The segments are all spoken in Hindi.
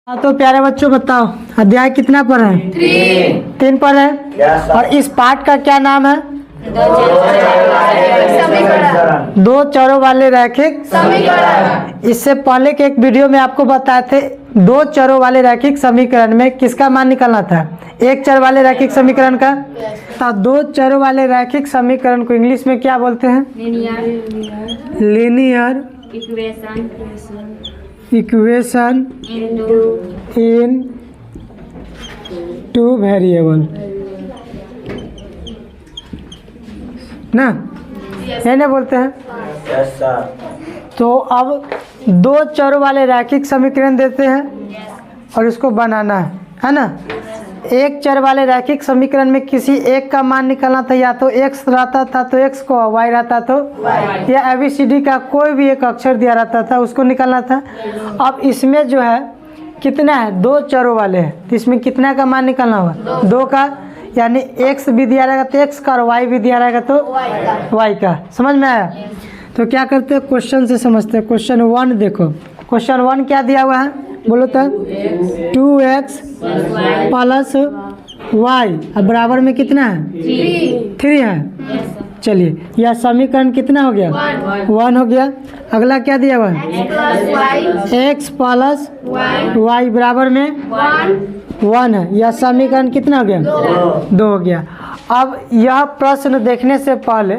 हाँ तो प्यारे बच्चों बताओ अध्याय कितना पर है? 3 पर है। और इस पाठ का क्या नाम है? दो चरों वाले रैखिक समीकरण। इससे पहले के एक वीडियो में आपको बताए थे दो चरों वाले रैखिक समीकरण में किसका मान निकालना था? एक चर वाले रैखिक समीकरण का। तो दो चरों वाले रैखिक समीकरण को इंग्लिश में क्या बोलते हैं? Linear equation in two variable ना, है ना बोलते हैं। तो अब दो चरों वाले रैखिक समीकरण देते हैं और इसको बनाना है ना। एक चर वाले रैखिक समीकरण में किसी एक का मान निकालना था, या तो x रहता था तो x को, y रहता तो या ABCD का कोई भी एक अक्षर दिया रहता था उसको निकालना था। अब इसमें जो है कितना है? दो चरों वाले हैं, तो इसमें कितना का मान निकालना होगा? दो का, यानी x भी दिया रहेगा तो x का और y भी दिया रहेगा तो y का। समझ में आया? तो क्या करते हैं, क्वेश्चन से समझते हैं। क्वेश्चन 1 देखो, क्वेश्चन 1 क्या दिया हुआ है बोलो तो? 2x प्लस y अब बराबर में कितना है? 3 है। चलिए यह समीकरण कितना हो गया? 1 हो गया। अगला क्या दिया हुआ है? x प्लस y बराबर में 1 है। यह समीकरण कितना हो गया? 2 हो गया। अब यह प्रश्न देखने से पहले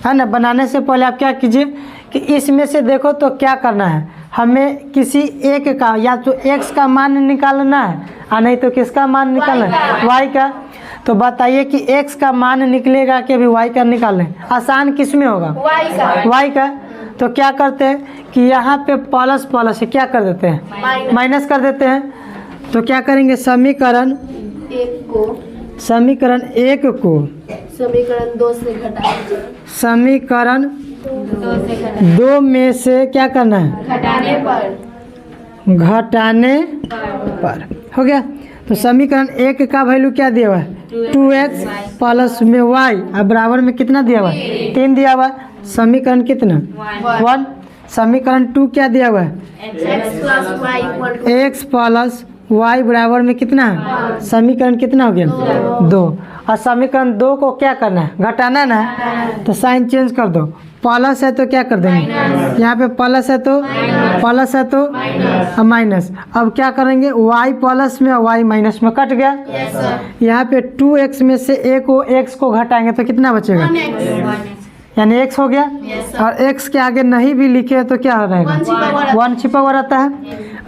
है ना, बनाने से पहले आप क्या कीजिए कि इसमें से देखो तो क्या करना है, हमें किसी एक का या तो x का मान निकालना है और नहीं तो किसका मान निकालना है? y का। तो बताइए कि x का मान निकलेगा कि अभी y का निकालना है? आसान किस में होगा? y का। तो क्या करते हैं कि यहाँ पे प्लस प्लस है, क्या कर देते हैं? माइनस कर देते हैं। तो क्या करेंगे, समीकरण 1 को समीकरण 2 से घटाएंगे। समीकरण 2 में से क्या करना है? घटाने पर हो गया। तो समीकरण 1 का वैल्यू क्या दिया हुआ है? 2x प्लस में y अब बराबर में कितना दिया हुआ है? 3 दिया हुआ है। समीकरण कितना? 1। समीकरण 2 क्या दिया हुआ है? x प्लस y बराबर में कितना है? समीकरण कितना हो गया? 2। और समीकरण 2 को क्या करना है? घटाना ना है। तो साइन चेंज कर दो, प्लस है तो क्या कर देंगे? यहाँ पे प्लस है तो माइनस। अब क्या करेंगे, y प्लस में और y माइनस में कट गया। यहाँ पे 2x में से x को घटाएंगे तो कितना बचेगा? यानी x हो गया। और x के आगे नहीं भी लिखे तो क्या रहेगा? 1 छिपा हुआ रहता है।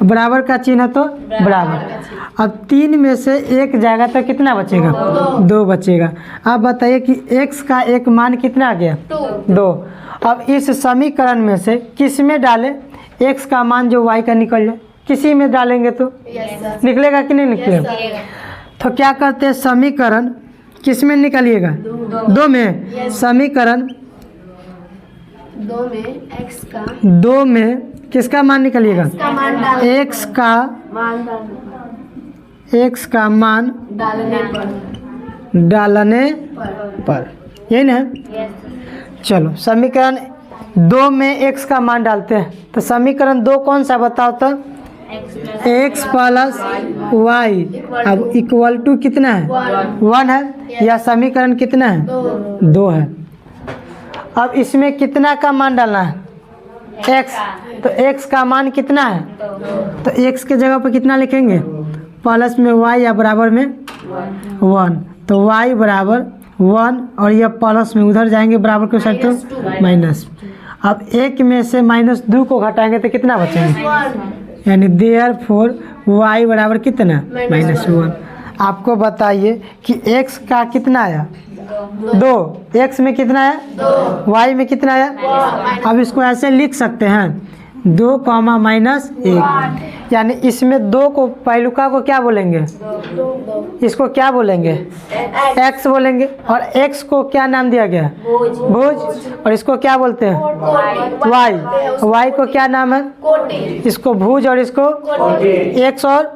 बराबर का चिन्ह है तो बराबर। अब 3 में से 1 जाएगा तो कितना बचेगा? 2 बचेगा। अब बताइए कि x का एक मान कितना आ गया? 2। अब इस समीकरण में से किस में डालें x का मान जो y का निकल जाए? किसी में डालेंगे तो निकलेगा कि नहीं निकलेगा? तो क्या करते हैं, समीकरण किस में निकालिएगा? 2 में। समीकरण 2 में किसका मान निकालिएगा? x का मान डालने पर, यही ना? चलो समीकरण 2 में x का मान डालते हैं। तो समीकरण 2 कौन सा बताओ तो? x प्लस y अब इक्वल टू कितना है? 1 है। यह समीकरण कितना है? 2 है। अब इसमें कितना का मान डालना है? x। तो x का मान कितना है? तो x के जगह पर कितना लिखेंगे? प्लस में y या बराबर में 1। तो y बराबर 1 और यह प्लस में उधर जाएंगे बराबर के साथ तो माइनस। अब 1 में से -2 को घटाएंगे तो कितना बचेंगे? यानी देयरफॉर y बराबर कितना? -1। आपको बताइए कि x का कितना आया? 2। x में कितना है? 2। y में कितना है? अब इसको ऐसे लिख सकते हैं 2, -1। यानी इसमें 2 को पहलुका को क्या बोलेंगे? इसको क्या बोलेंगे? x बोलेंगे। और x को क्या नाम दिया गया? भुज। और इसको क्या बोलते हैं? y को क्या नाम है? इसको भुज और इसको x और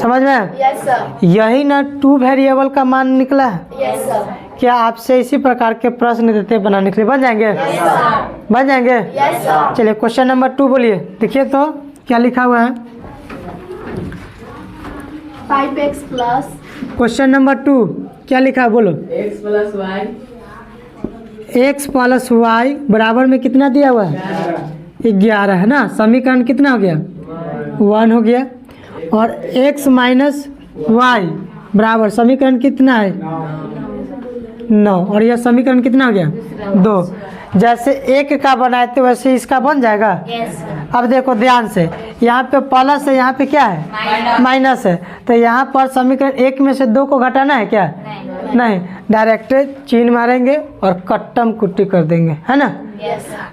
समझ में? यही ना 2 वेरिएबल का मान निकला है। क्या आपसे इसी प्रकार के प्रश्न देते बनाने के लिए बन जाएंगे? बन जाएंगे। चलिए क्वेश्चन नंबर 2 बोलिए, देखिए तो क्या लिखा हुआ है। 5x प्लस क्वेश्चन नंबर 2 क्या लिखा है बोलो। x प्लस वाई बराबर में कितना दिया हुआ है 11 है ना। समीकरण कितना हो गया 1 हो गया। और x माइनस वाई बराबर समीकरण कितना है 9 और यह समीकरण कितना हो गया 2। जैसे एक का बनाए थे वैसे इसका बन जाएगा। अब देखो ध्यान से, यहाँ पे प्लस है, यहाँ पे क्या है माइनस है। तो यहाँ पर समीकरण 1 में से 2 को घटाना है क्या नहीं, डायरेक्ट चिन्ह मारेंगे और कट्टम कुट्टी कर देंगे, है ना।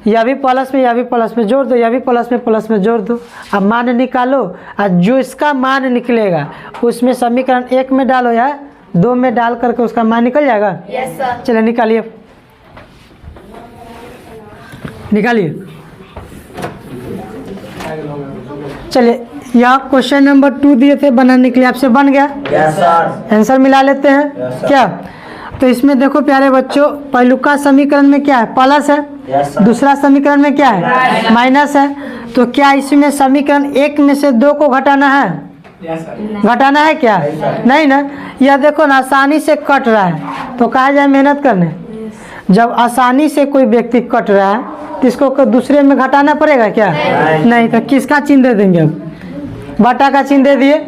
यह भी प्लस में, यह भी प्लस में जोड़ दो, यह भी प्लस में जोड़ दो। अब मान निकालो और जो इसका मान निकलेगा उसमें समीकरण 1 में डालो या 2 में डाल करके उसका मान निकल जाएगा। चलिए निकालिए, निकालिए। चलिए यहाँ क्वेश्चन नंबर 2 दिए थे बनाने के लिए, आपसे बन गया। आंसर मिला लेते हैं क्या। तो इसमें देखो प्यारे बच्चों, पहलुका समीकरण में क्या है प्लस है, दूसरा समीकरण में क्या है माइनस है। तो क्या इसमें समीकरण 1 में से 2 को घटाना है घटाना है क्या नहीं ना। यह देखो ना आसानी से कट रहा है, तो कहा जाए मेहनत करने। जब आसानी से कोई व्यक्ति कट रहा है तो इसको दूसरे में घटाना पड़ेगा क्या नहीं। तो किसका चिन्ह दे देंगे, अब बटा का चिन्ह दे दिए।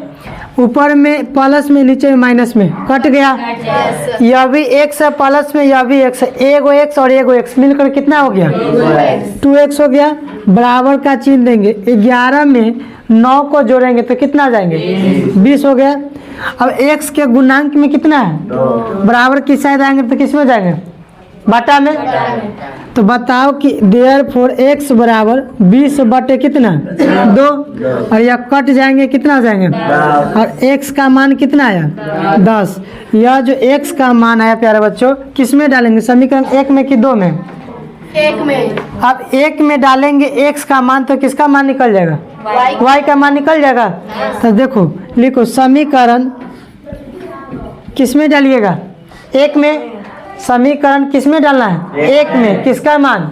ऊपर में प्लस में नीचे में माइनस में कट गया। यह भी x है प्लस में, यह भी x है। एगो x और एगो x मिलकर कितना हो गया 2x हो गया। बराबर का चिन्ह देंगे। 11 में 9 को जोड़ेंगे तो कितना आ जाएंगे 20 हो गया। अब x के गुणांक में कितना है बराबर किस साइड आएंगे तो किस में जाएंगे बटा में। तो बताओ कि देयरफॉर x बराबर 20 बटे कितना 2 और यह कट जाएंगे कितना आ जाएंगे और x का मान कितना आया 10। यह जो x का मान आया प्यारे बच्चों किस में डालेंगे समीकरण 1 में कि 2 में 1 में। अब 1 में डालेंगे x का मान तो किसका मान निकल जाएगा y का मान निकल जाएगा। तो देखो लिखो समीकरण किस में डालिएगा 1 में। समीकरण किस में डालना है 1 में, किसका मान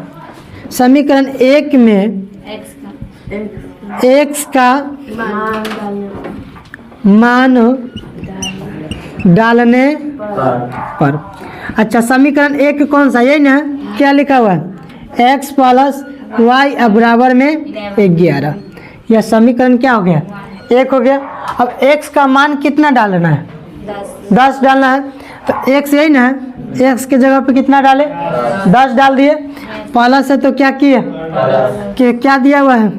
समीकरण 1 में x का मान डालने पर। अच्छा समीकरण 1 कौन सा यही ना, क्या लिखा हुआ है x प्लस वाई बराबर में 11। यह समीकरण क्या हो गया 1 हो गया। अब x का मान कितना डालना है 10 डालना है। तो x यही ना है, x के जगह पे कितना डाले 10 डाल दिए। प्लस है तो क्या किए कि क्या दिया हुआ है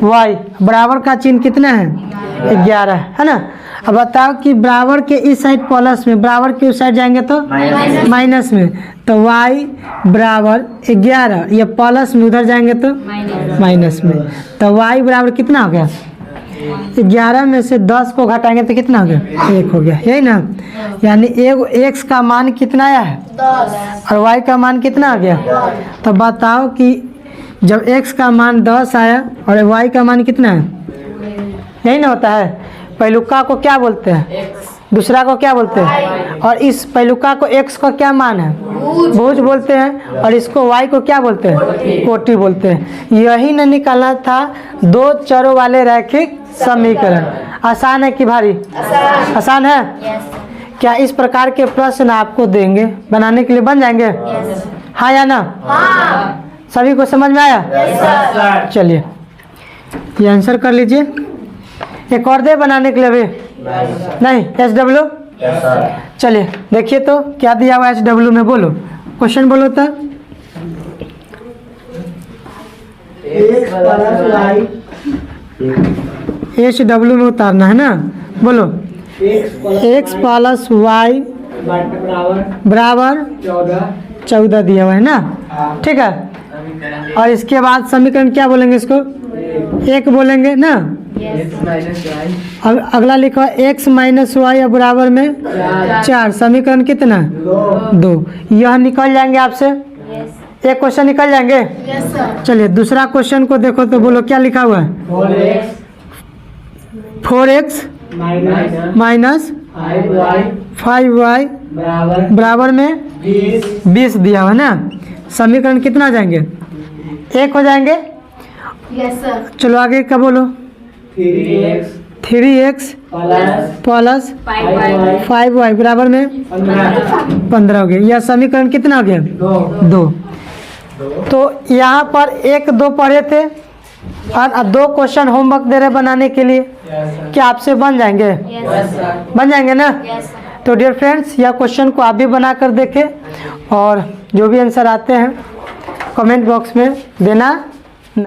y बराबर का चिन्ह कितना है 11 है ना। अब बताओ कि बराबर के इस साइड प्लस में, बराबर के उस साइड जाएंगे तो माइनस में। तो y बराबर 11, ये प्लस में उधर जाएंगे तो माइनस में। तो y बराबर कितना हो गया 11 में से 10 को घटाएंगे तो कितना हो गया 1 हो गया, यही ना। यानी x का मान कितना आया है 10 और y का मान कितना आ गया। तो बताओ कि जब x का मान 10 आया और y का मान कितना है, यही ना होता है। पहलुका को क्या बोलते हैं दूसरा को क्या बोलते हैं, और इस पहलुका को x का क्या मान है भुज बोलते हैं, और इसको y को क्या बोलते हैं कोटि बोलते हैं। यही न निकालना था 2 चरों वाले रैखिक समीकरण। आसान है कि भारी आसान है। क्या इस प्रकार के प्रश्न आपको देंगे बनाने के लिए बन जाएंगे हाँ या ना। सभी को समझ में आया। चलिए ये आंसर कर लीजिए। एक और दे बनाने के लिए अभी नहीं SW। चलिए देखिए तो क्या दिया हुआ SW में, बोलो क्वेश्चन बोलो तो। SW में उतारना है ना, बोलो x प्लस वाई बराबर 14 दिया हुआ है ना, ठीक है। और इसके बाद समीकरण क्या बोलेंगे, इसको 1 बोलेंगे ना। अब अगला लिखा x माइनस वाई बराबर में 4, समीकरण कितना 2। यह निकल जाएंगे आपसे, एक क्वेश्चन निकल जाएंगे। चलिए दूसरा क्वेश्चन को देखो तो बोलो क्या लिखा हुआ है 4x माइनस 5y बराबर में 20 दिया हुआ ना। समीकरण कितना आ जाएंगे 1 हो जाएंगे। चलो आगे क्या बोलो 3x प्लस 5y बराबर में 15 हो गया। यह समीकरण कितना हो गया? 2। तो यहाँ पर 1 2 पढ़े थे और 2 क्वेश्चन होमवर्क दे रहे बनाने के लिए। क्या आपसे बन जाएंगे? बन जाएंगे ना? तो डियर फ्रेंड्स, यह क्वेश्चन को आप भी बना कर देखें और जो भी आंसर आते हैं कमेंट बॉक्स में देना